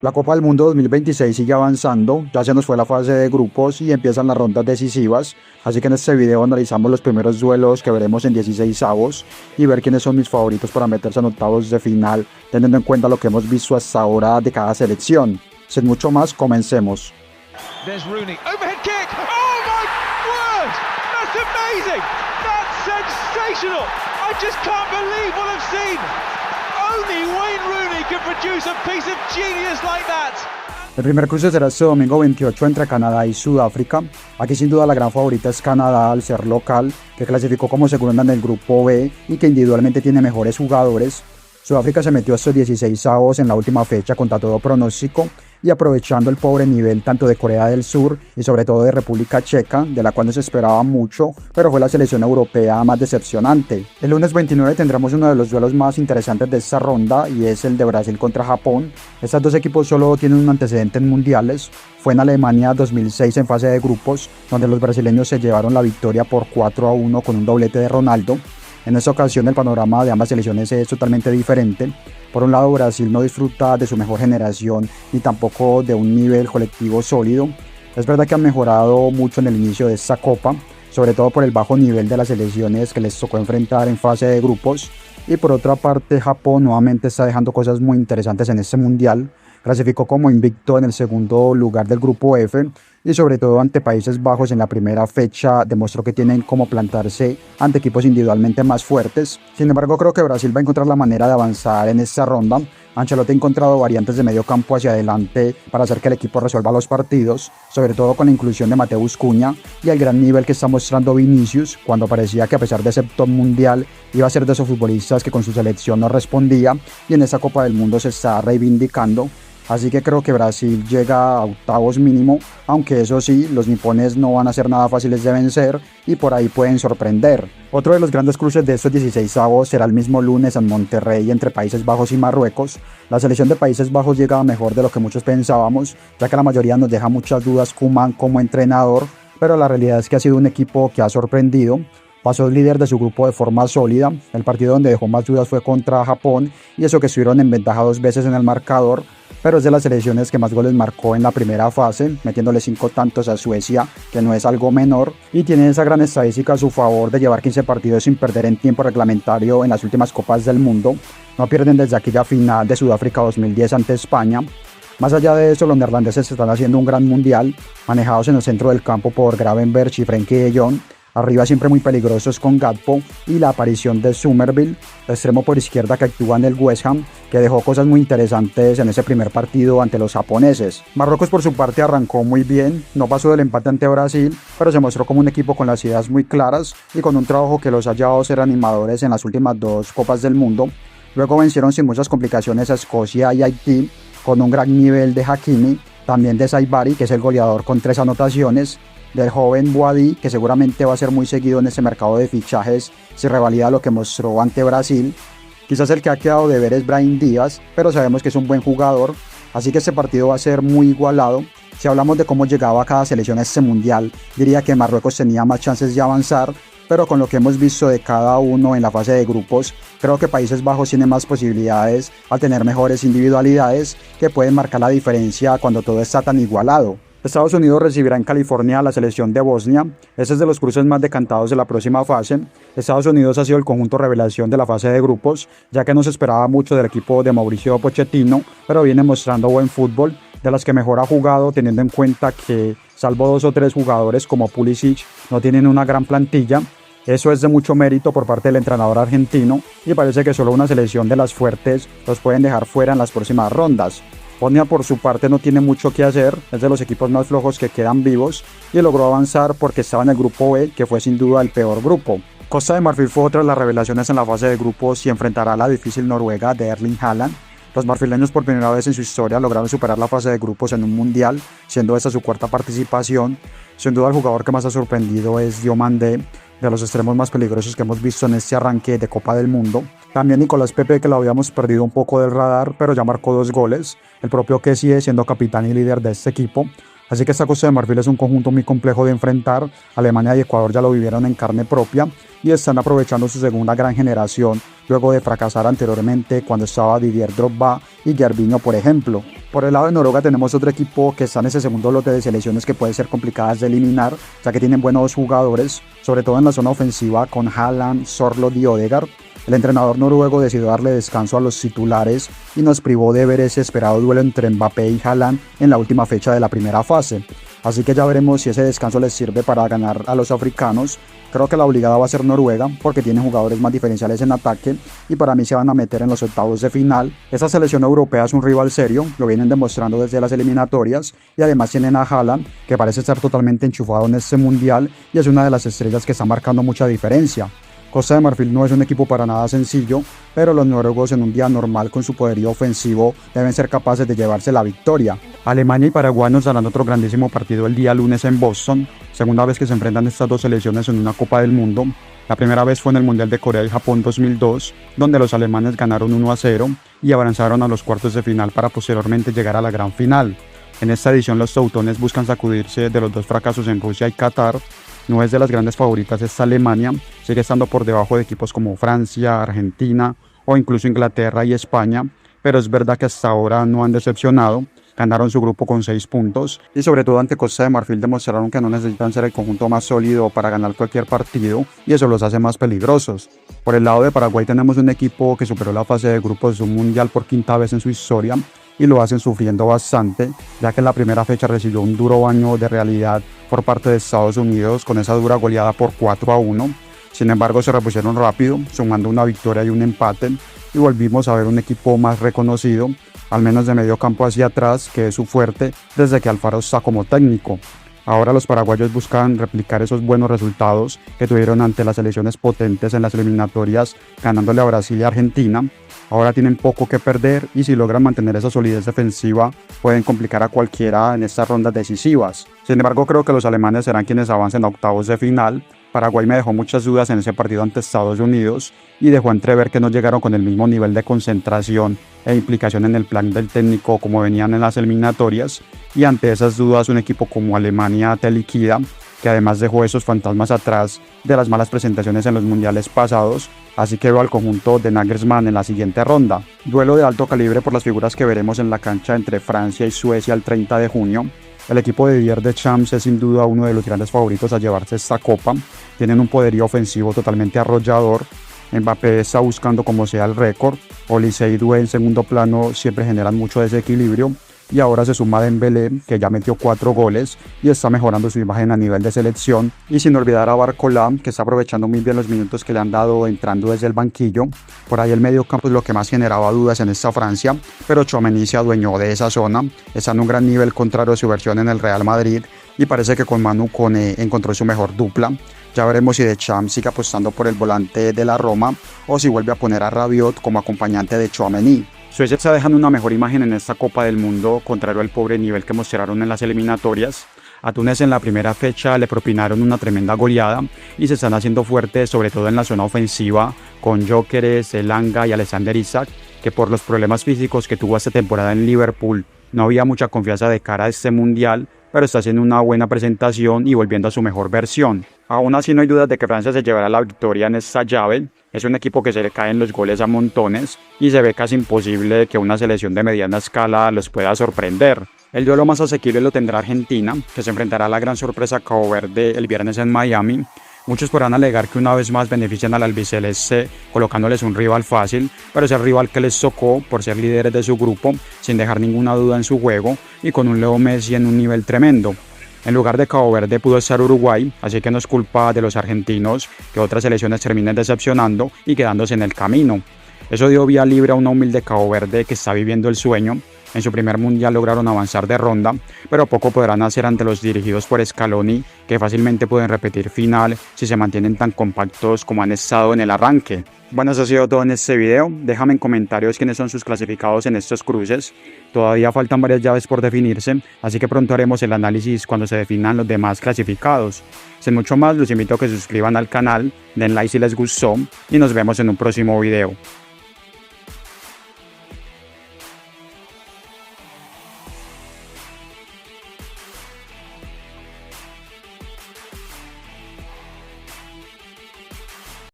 La Copa del Mundo 2026 sigue avanzando, ya se nos fue la fase de grupos y empiezan las rondas decisivas, así que en este video analizamos los primeros duelos que veremos en 16avos y ver quiénes son mis favoritos para meterse en octavos de final, teniendo en cuenta lo que hemos visto hasta ahora de cada selección. Sin mucho más, comencemos. There's Rooney, overhead kick, oh my word, that's amazing, that's sensational, I just can't believe what I've seen. Only Wayne Rooney can produce a piece of genius like that. El primer cruce será este domingo 28 entre Canadá y Sudáfrica. Aquí sin duda la gran favorita es Canadá al ser local, que clasificó como segunda en el grupo B y que individualmente tiene mejores jugadores. Sudáfrica se metió a estos 16avos en la última fecha contra todo pronóstico y aprovechando el pobre nivel tanto de Corea del Sur y sobre todo de República Checa, de la cual no se esperaba mucho, pero fue la selección europea más decepcionante. El lunes 29 tendremos uno de los duelos más interesantes de esta ronda y es el de Brasil contra Japón. Estos dos equipos solo tienen un antecedente en mundiales, fue en Alemania 2006 en fase de grupos, donde los brasileños se llevaron la victoria por 4-1 con un doblete de Ronaldo. En esta ocasión el panorama de ambas selecciones es totalmente diferente. Por un lado, Brasil no disfruta de su mejor generación ni tampoco de un nivel colectivo sólido. Es verdad que han mejorado mucho en el inicio de esta copa, sobre todo por el bajo nivel de las selecciones que les tocó enfrentar en fase de grupos. Y por otra parte, Japón nuevamente está dejando cosas muy interesantes en este mundial. Clasificó como invicto en el segundo lugar del grupo F y sobre todo ante Países Bajos en la primera fecha demostró que tienen cómo plantarse ante equipos individualmente más fuertes. Sin embargo, creo que Brasil va a encontrar la manera de avanzar en esta ronda. Ancelotti ha encontrado variantes de medio campo hacia adelante para hacer que el equipo resuelva los partidos, sobre todo con la inclusión de Mateus Cunha y el gran nivel que está mostrando Vinicius, cuando parecía que a pesar de ser top mundial iba a ser de esos futbolistas que con su selección no respondía y en esta Copa del Mundo se está reivindicando. Así que creo que Brasil llega a octavos mínimo, aunque eso sí, los nipones no van a ser nada fáciles de vencer y por ahí pueden sorprender. Otro de los grandes cruces de estos 16avos será el mismo lunes en Monterrey entre Países Bajos y Marruecos. La selección de Países Bajos llega mejor de lo que muchos pensábamos, ya que la mayoría nos deja muchas dudas Koeman como entrenador, pero la realidad es que ha sido un equipo que ha sorprendido. Pasó líder de su grupo de forma sólida. El partido donde dejó más dudas fue contra Japón y eso que estuvieron en ventaja 2 veces en el marcador, pero es de las selecciones que más goles marcó en la primera fase, metiéndole 5 tantos a Suecia, que no es algo menor, y tiene esa gran estadística a su favor de llevar 15 partidos sin perder en tiempo reglamentario en las últimas Copas del Mundo. No pierden desde aquella final de Sudáfrica 2010 ante España. Más allá de eso, los neerlandeses están haciendo un gran mundial, manejados en el centro del campo por Gravenberch y Frenkie de Jong. Arriba siempre muy peligrosos con Gakpo y la aparición de Summerville, extremo por izquierda que actúa en el West Ham, que dejó cosas muy interesantes en ese primer partido ante los japoneses. Marruecos por su parte arrancó muy bien, no pasó del empate ante Brasil, pero se mostró como un equipo con las ideas muy claras y con un trabajo que los ha llevado a ser animadores en las últimas 2 Copas del Mundo. Luego vencieron sin muchas complicaciones a Escocia y Haití, con un gran nivel de Hakimi, también de Saibari, que es el goleador con 3 anotaciones, del joven Boadi, que seguramente va a ser muy seguido en este mercado de fichajes si revalida lo que mostró ante Brasil. Quizás el que ha quedado de ver es Brahim Díaz, pero sabemos que es un buen jugador, así que este partido va a ser muy igualado. Si hablamos de cómo llegaba cada selección a este mundial, diría que Marruecos tenía más chances de avanzar, pero con lo que hemos visto de cada uno en la fase de grupos, creo que Países Bajos tiene más posibilidades al tener mejores individualidades que pueden marcar la diferencia cuando todo está tan igualado. Estados Unidos recibirá en California a la selección de Bosnia. Este es de los cruces más decantados de la próxima fase. Estados Unidos ha sido el conjunto revelación de la fase de grupos, ya que no se esperaba mucho del equipo de Mauricio Pochettino, pero viene mostrando buen fútbol, de las que mejor ha jugado, teniendo en cuenta que, salvo 2 o 3 jugadores como Pulisic, no tienen una gran plantilla. Eso es de mucho mérito por parte del entrenador argentino y parece que solo una selección de las fuertes los pueden dejar fuera en las próximas rondas. Bosnia por su parte no tiene mucho que hacer, es de los equipos más flojos que quedan vivos y logró avanzar porque estaba en el grupo B, que fue sin duda el peor grupo. Costa de Marfil fue otra de las revelaciones en la fase de grupos y enfrentará a la difícil Noruega de Erling Haaland. Los marfileños por primera vez en su historia lograron superar la fase de grupos en un mundial, siendo esta su 4ª participación. Sin duda el jugador que más ha sorprendido es Diomandé, de los extremos más peligrosos que hemos visto en este arranque de Copa del Mundo. También Nicolás Pepe, que lo habíamos perdido un poco del radar, pero ya marcó 2 goles. El propio Kessie, siendo capitán y líder de este equipo. Así que esta Costa de Marfil es un conjunto muy complejo de enfrentar. Alemania y Ecuador ya lo vivieron en carne propia y están aprovechando su segunda gran generación luego de fracasar anteriormente cuando estaba Didier Drogba y Gervinho, por ejemplo. Por el lado de Noruega tenemos otro equipo que está en ese segundo lote de selecciones que puede ser complicadas de eliminar, ya que tienen buenos jugadores, sobre todo en la zona ofensiva con Haaland, Sorloth y Odegaard. El entrenador noruego decidió darle descanso a los titulares y nos privó de ver ese esperado duelo entre Mbappé y Haaland en la última fecha de la primera fase. Así que ya veremos si ese descanso les sirve para ganar a los africanos. Creo que la obligada va a ser Noruega porque tiene jugadores más diferenciales en ataque y para mí se van a meter en los octavos de final. Esta selección europea es un rival serio, lo vienen demostrando desde las eliminatorias y además tienen a Haaland que parece estar totalmente enchufado en este mundial y es una de las estrellas que está marcando mucha diferencia. Costa de Marfil no es un equipo para nada sencillo, pero los noruegos en un día normal con su poderío ofensivo deben ser capaces de llevarse la victoria. Alemania y Paraguay nos darán otro grandísimo partido el día lunes en Boston, segunda vez que se enfrentan estas dos selecciones en una Copa del Mundo. La primera vez fue en el Mundial de Corea y Japón 2002, donde los alemanes ganaron 1-0 y avanzaron a los cuartos de final para posteriormente llegar a la gran final. En esta edición los teutones buscan sacudirse de los dos fracasos en Rusia y Qatar. No es de las grandes favoritas esta Alemania, sigue estando por debajo de equipos como Francia, Argentina o incluso Inglaterra y España, pero es verdad que hasta ahora no han decepcionado, ganaron su grupo con 6 puntos y sobre todo ante Costa de Marfil demostraron que no necesitan ser el conjunto más sólido para ganar cualquier partido y eso los hace más peligrosos. Por el lado de Paraguay tenemos un equipo que superó la fase de grupos de un mundial por quinta vez en su historia y lo hacen sufriendo bastante, ya que en la primera fecha recibió un duro baño de realidad por parte de Estados Unidos con esa dura goleada por 4-1. Sin embargo, se repusieron rápido, sumando una victoria y un empate, y volvimos a ver un equipo más reconocido, al menos de medio campo hacia atrás, que es su fuerte desde que Alfaro está como técnico. Ahora los paraguayos buscan replicar esos buenos resultados que tuvieron ante las selecciones potentes en las eliminatorias, ganándole a Brasil y Argentina. Ahora tienen poco que perder y si logran mantener esa solidez defensiva pueden complicar a cualquiera en estas rondas decisivas. Sin embargo, creo que los alemanes serán quienes avancen a octavos de final. Paraguay me dejó muchas dudas en ese partido ante Estados Unidos y dejó entrever que no llegaron con el mismo nivel de concentración e implicación en el plan del técnico como venían en las eliminatorias, y ante esas dudas un equipo como Alemania te liquida, que además dejó esos fantasmas atrás de las malas presentaciones en los mundiales pasados, así que veo al conjunto de Nagelsmann en la siguiente ronda. Duelo de alto calibre por las figuras que veremos en la cancha entre Francia y Suecia el 30 de junio. El equipo de Didier Deschamps es sin duda uno de los grandes favoritos a llevarse esta copa. Tienen un poderío ofensivo totalmente arrollador. Mbappé está buscando como sea el récord. Olise y Doué en segundo plano siempre generan mucho desequilibrio. Y ahora se suma Dembélé, que ya metió 4 goles y está mejorando su imagen a nivel de selección. Y sin olvidar a Barcola, que está aprovechando muy bien los minutos que le han dado entrando desde el banquillo. Por ahí el medio campo es lo que más generaba dudas en esta Francia, pero Tchouaméni se adueñó de esa zona. Está en un gran nivel contrario a su versión en el Real Madrid y parece que con Manu Koné encontró su mejor dupla. Ya veremos si Deschamps sigue apostando por el volante de la Roma o si vuelve a poner a Rabiot como acompañante de Tchouaméni. Suecia está dejando una mejor imagen en esta Copa del Mundo, contrario al pobre nivel que mostraron en las eliminatorias. A Túnez en la primera fecha le propinaron una tremenda goleada y se están haciendo fuertes, sobre todo en la zona ofensiva, con Gyökeres, Elanga y Alexander Isak, que por los problemas físicos que tuvo esta temporada en Liverpool, no había mucha confianza de cara a este mundial, pero está haciendo una buena presentación y volviendo a su mejor versión. Aún así no hay dudas de que Francia se llevará la victoria en esta llave. Es un equipo que se le caen los goles a montones y se ve casi imposible que una selección de mediana escala los pueda sorprender. El duelo más asequible lo tendrá Argentina, que se enfrentará a la gran sorpresa Cabo Verde el viernes en Miami. Muchos podrán alegar que una vez más benefician al albiceleste colocándoles un rival fácil, pero es el rival que les tocó por ser líderes de su grupo, sin dejar ninguna duda en su juego y con un Leo Messi en un nivel tremendo. En lugar de Cabo Verde pudo estar Uruguay, así que no es culpa de los argentinos que otras selecciones terminen decepcionando y quedándose en el camino. Eso dio vía libre a una humilde Cabo Verde que está viviendo el sueño. En su primer mundial lograron avanzar de ronda, pero poco podrán hacer ante los dirigidos por Scaloni, que fácilmente pueden repetir final si se mantienen tan compactos como han estado en el arranque. Bueno, eso ha sido todo en este video. Déjame en comentarios quiénes son sus clasificados en estos cruces. Todavía faltan varias llaves por definirse, así que pronto haremos el análisis cuando se definan los demás clasificados. Sin mucho más, los invito a que se suscriban al canal, den like si les gustó y nos vemos en un próximo video.